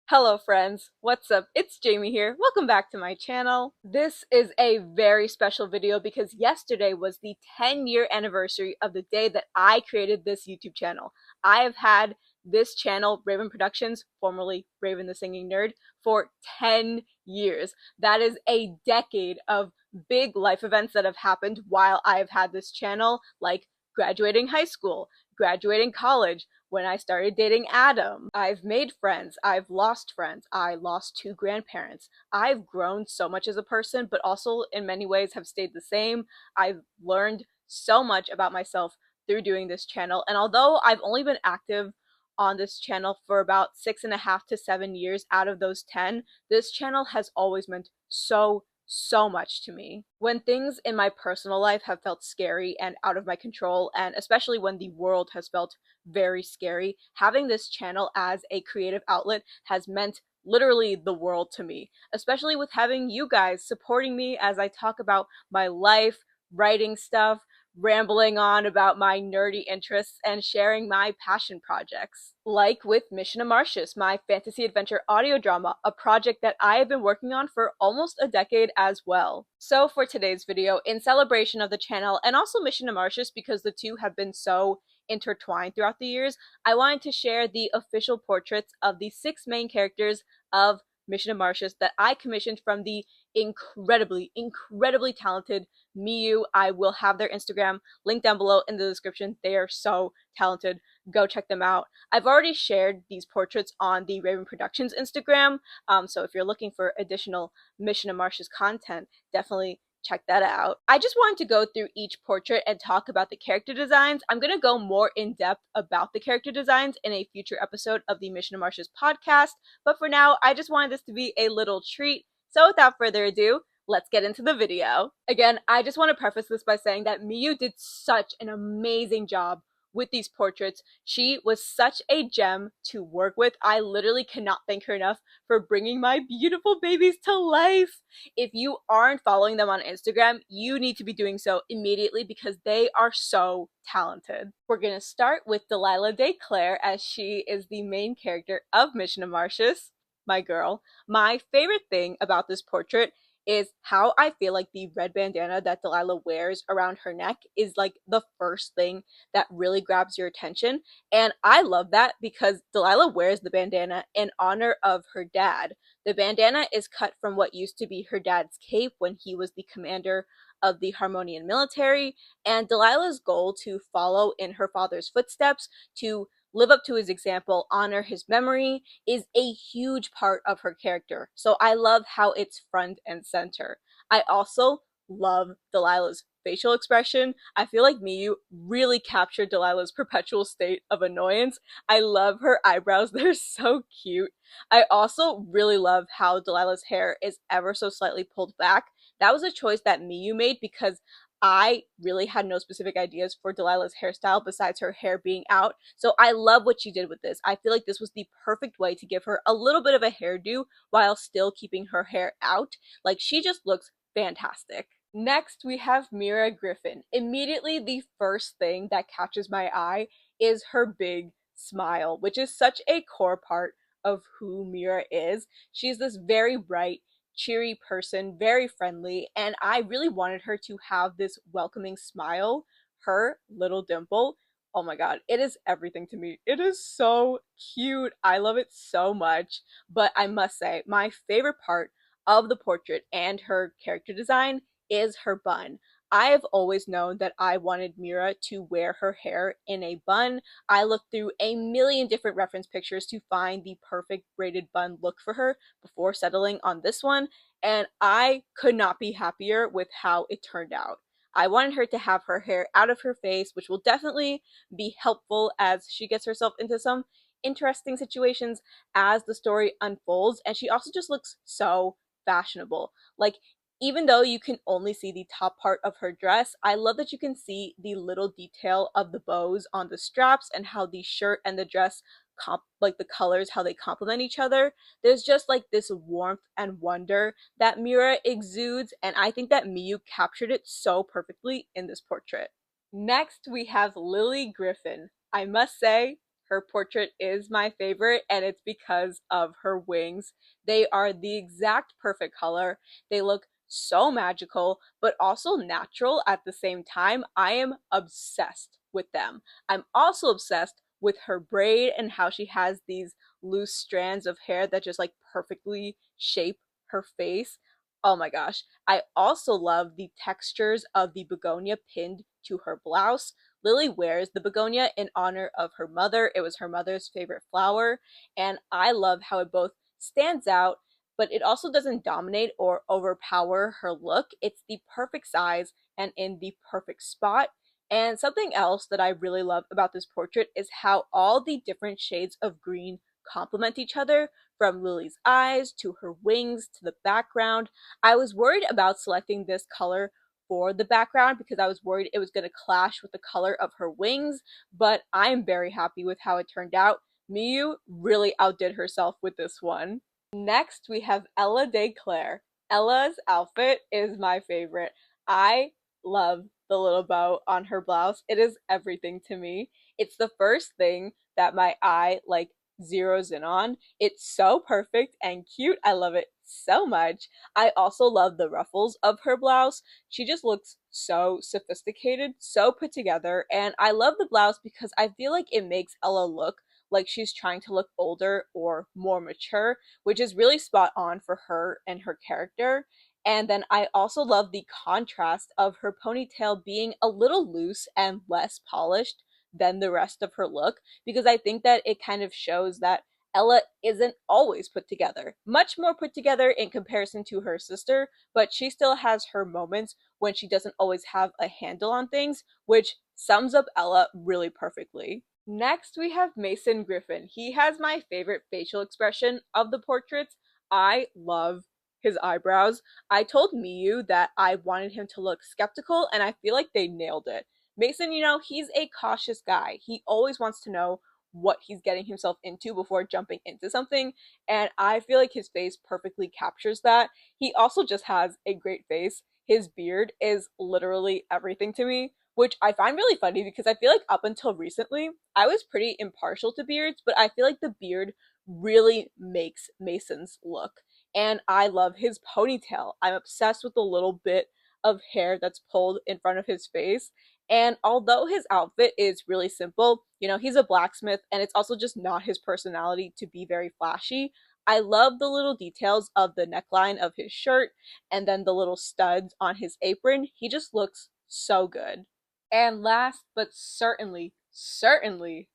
Hello friends, what's up? It's Jamie here. Welcome back to my channel. This is a very special video because yesterday was the 10-year anniversary of the day that I created this YouTube channel. I have had this channel, Raven Productions, formerly Raven the Singing Nerd, for 10 years. That is a decade of big life events that have happened while I have had this channel, like graduating high school, graduating college, when I started dating Adam. I've made friends. I've lost friends. I lost two grandparents. I've grown so much as a person, but also in many ways have stayed the same. I've learned so much about myself through doing this channel. And although I've only been active on this channel for about 6.5 to 7 years out of those 10, this channel has always meant so much to me. When things in my personal life have felt scary and out of my control, and especially when the world has felt very scary, having this channel as a creative outlet has meant literally the world to me, especially with having you guys supporting me as I talk about my life, writing stuff, rambling on about my nerdy interests, and sharing my passion projects. Like with Mission to Martius, my fantasy adventure audio drama, a project that I have been working on for almost a decade as well. So for today's video, in celebration of the channel and also Mission to Martius, because the two have been so intertwined throughout the years, I wanted to share the official portraits of the 6 main characters of Mission to Martius that I commissioned from the incredibly talented Miyu. I will have their Instagram linked down below in the description. They are so talented. Go check them out. I've already shared these portraits on the Raven Productions Instagram, so if you're looking for additional Mission to Martius content, definitely check that out. I just wanted to go through each portrait and talk about the character designs. I'm going to go more in depth about the character designs in a future episode of the Mission to Martius podcast, but for now, I just wanted this to be a little treat. So without further ado, let's get into the video. Again, I just want to preface this by saying that Miyu did such an amazing job with these portraits. She was such a gem to work with. I literally cannot thank her enough for bringing my beautiful babies to life. If you aren't following them on Instagram, you need to be doing so immediately because they are so talented. We're gonna start with Delilah Day Claire, as she is the main character of Mission to Martius, my girl. My favorite thing about this portrait is how I feel like the red bandana that Delilah wears around her neck is like the first thing that really grabs your attention. And I love that because Delilah wears the bandana in honor of her dad. The bandana is cut from what used to be her dad's cape when he was the commander of the Harmonian military, and Delilah's goal to follow in her father's footsteps, to live up to his example, honor his memory, is a huge part of her character. So I love how it's front and center. I also love Delilah's facial expression. I feel like Miyu really captured Delilah's perpetual state of annoyance. I love her eyebrows, they're so cute. I also really love how Delilah's hair is ever so slightly pulled back. That was a choice that Miyu made because I really had no specific ideas for Delilah's hairstyle besides her hair being out. So I love what she did with this. I feel like this was the perfect way to give her a little bit of a hairdo while still keeping her hair out. Like, she just looks fantastic. Next, we have Mira Griffin. Immediately, the first thing that catches my eye is her big smile, which is such a core part of who Mira is. She's this very bright, cheery person, very friendly, and I really wanted her to have this welcoming smile. Her little dimple, oh my god, it is everything to me. It is so cute. I love it so much. But I must say, my favorite part of the portrait and her character design is her bun. I have always known that I wanted Mira to wear her hair in a bun. I looked through a million different reference pictures to find the perfect braided bun look for her before settling on this one, and I could not be happier with how it turned out. I wanted her to have her hair out of her face, which will definitely be helpful as she gets herself into some interesting situations as the story unfolds, and she also just looks so fashionable. Like, even though you can only see the top part of her dress, I love that you can see the little detail of the bows on the straps and how the shirt and the dress like the colors, how they complement each other. There's just like this warmth and wonder that Mira exudes, and I think that Miyu captured it so perfectly in this portrait. Next, we have Lily Griffin. I must say, her portrait is my favorite, and it's because of her wings. They are the exact perfect color. They look so magical, but also natural at the same time. I am obsessed with them. I'm also obsessed with her braid and how she has these loose strands of hair that just like perfectly shape her face. Oh my gosh. I also love the textures of the begonia pinned to her blouse. Lily wears the begonia in honor of her mother. It was her mother's favorite flower, and I love how it both stands out, but it also doesn't dominate or overpower her look. It's the perfect size and in the perfect spot. And something else that I really love about this portrait is how all the different shades of green complement each other, from Lily's eyes to her wings to the background. I was worried about selecting this color for the background because I was worried it was going to clash with the color of her wings, but I'm very happy with how it turned out. Miyu really outdid herself with this one. Next, we have Ella de Claire. Ella's outfit is my favorite. I love the little bow on her blouse. It is everything to me. It's the first thing that my eye like zeroes in on. It's so perfect and cute. I love it so much. I also love the ruffles of her blouse. She just looks so sophisticated, so put together, and I love the blouse because I feel like it makes Ella look like she's trying to look older or more mature, which is really spot on for her and her character. And then I also love the contrast of her ponytail being a little loose and less polished than the rest of her look, because I think that it kind of shows that Ella isn't always put together. Much more put together in comparison to her sister, but she still has her moments when she doesn't always have a handle on things, which sums up Ella really perfectly. Next, we have Mason Griffin. He has my favorite facial expression of the portraits. I love his eyebrows. I told Miyu that I wanted him to look skeptical, and I feel like they nailed it. Mason, he's a cautious guy. He always wants to know what he's getting himself into before jumping into something, and I feel like his face perfectly captures that. He also just has a great face. His beard is literally everything to me, which I find really funny because I feel like up until recently, I was pretty impartial to beards, but I feel like the beard really makes Mason's look. And I love his ponytail. I'm obsessed with the little bit of hair that's pulled in front of his face. And although his outfit is really simple, he's a blacksmith and it's also just not his personality to be very flashy. I love the little details of the neckline of his shirt and then the little studs on his apron. He just looks so good. And last but certainly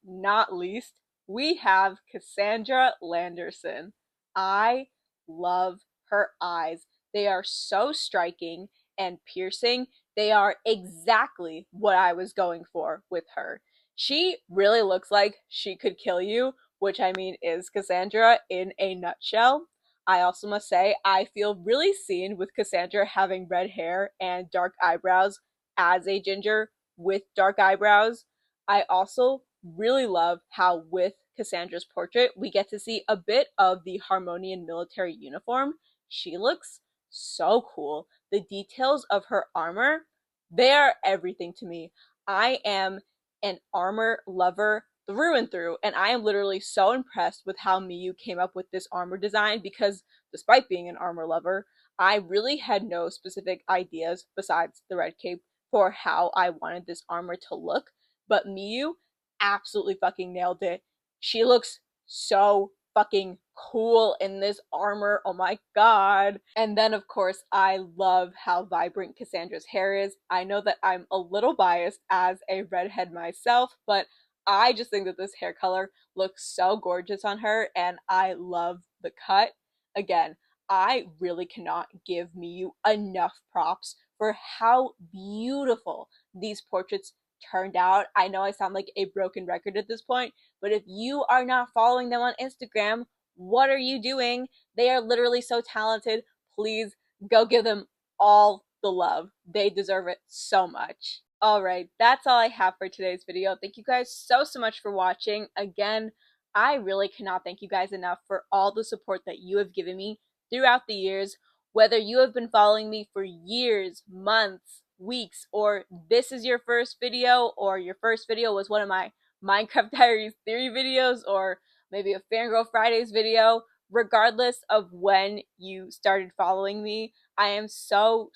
not least, we have Cassandra Landerson. I love her eyes. They are so striking and piercing. They are exactly what I was going for with her. She really looks like she could kill you, which I mean is Cassandra in a nutshell. I also must say, I feel really seen with Cassandra having red hair and dark eyebrows as a ginger with dark eyebrows. I also really love how with Cassandra's portrait, we get to see a bit of the Harmonian military uniform. She looks so cool. The details of her armor, they are everything to me. I am an armor lover through and through, and I am literally so impressed with how Miyu came up with this armor design because despite being an armor lover, I really had no specific ideas besides the red cape for how I wanted this armor to look, but Miyu absolutely fucking nailed it. She looks so fucking cool in this armor. Oh my god. And then, of course, I love how vibrant Cassandra's hair is. I know that I'm a little biased as a redhead myself, but I just think that this hair color looks so gorgeous on her, and I love the cut. Again, I really cannot give Miyu enough props for how beautiful these portraits turned out. I know I sound like a broken record at this point, but if you are not following them on Instagram, what are you doing? They are literally so talented. Please go give them all the love. They deserve it so much. Alright, that's all I have for today's video. Thank you guys so much for watching. Again, I really cannot thank you guys enough for all the support that you have given me throughout the years. Whether you have been following me for years, months, weeks, or this is your first video, or your first video was one of my Minecraft Diaries theory videos or maybe a Fangirl Fridays video. Regardless of when you started following me, I am so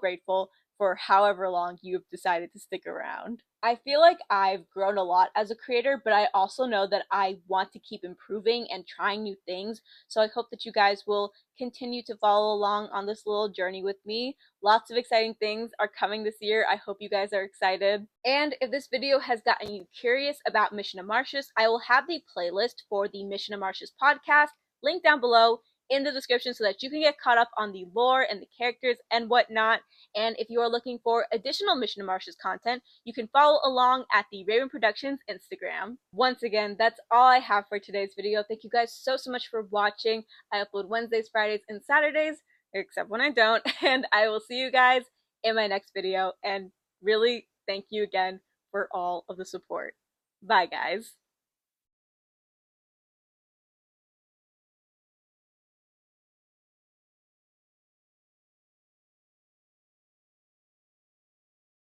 grateful for however long you've decided to stick around. I feel like I've grown a lot as a creator, but I also know that I want to keep improving and trying new things. So I hope that you guys will continue to follow along on this little journey with me. Lots of exciting things are coming this year. I hope you guys are excited. And if this video has gotten you curious about Mission of Martius, I will have the playlist for the Mission of Martius podcast linked down below in the description so that you can get caught up on the lore and the characters and whatnot. And if you are looking for additional Mission of Martius content, you can follow along at the Raven Productions Instagram. Once again, that's all I have for today's video. Thank you guys so much for watching. I upload Wednesdays, Fridays, and Saturdays, except when I don't. And I will see you guys in my next video. And really, thank you again for all of the support. Bye, guys.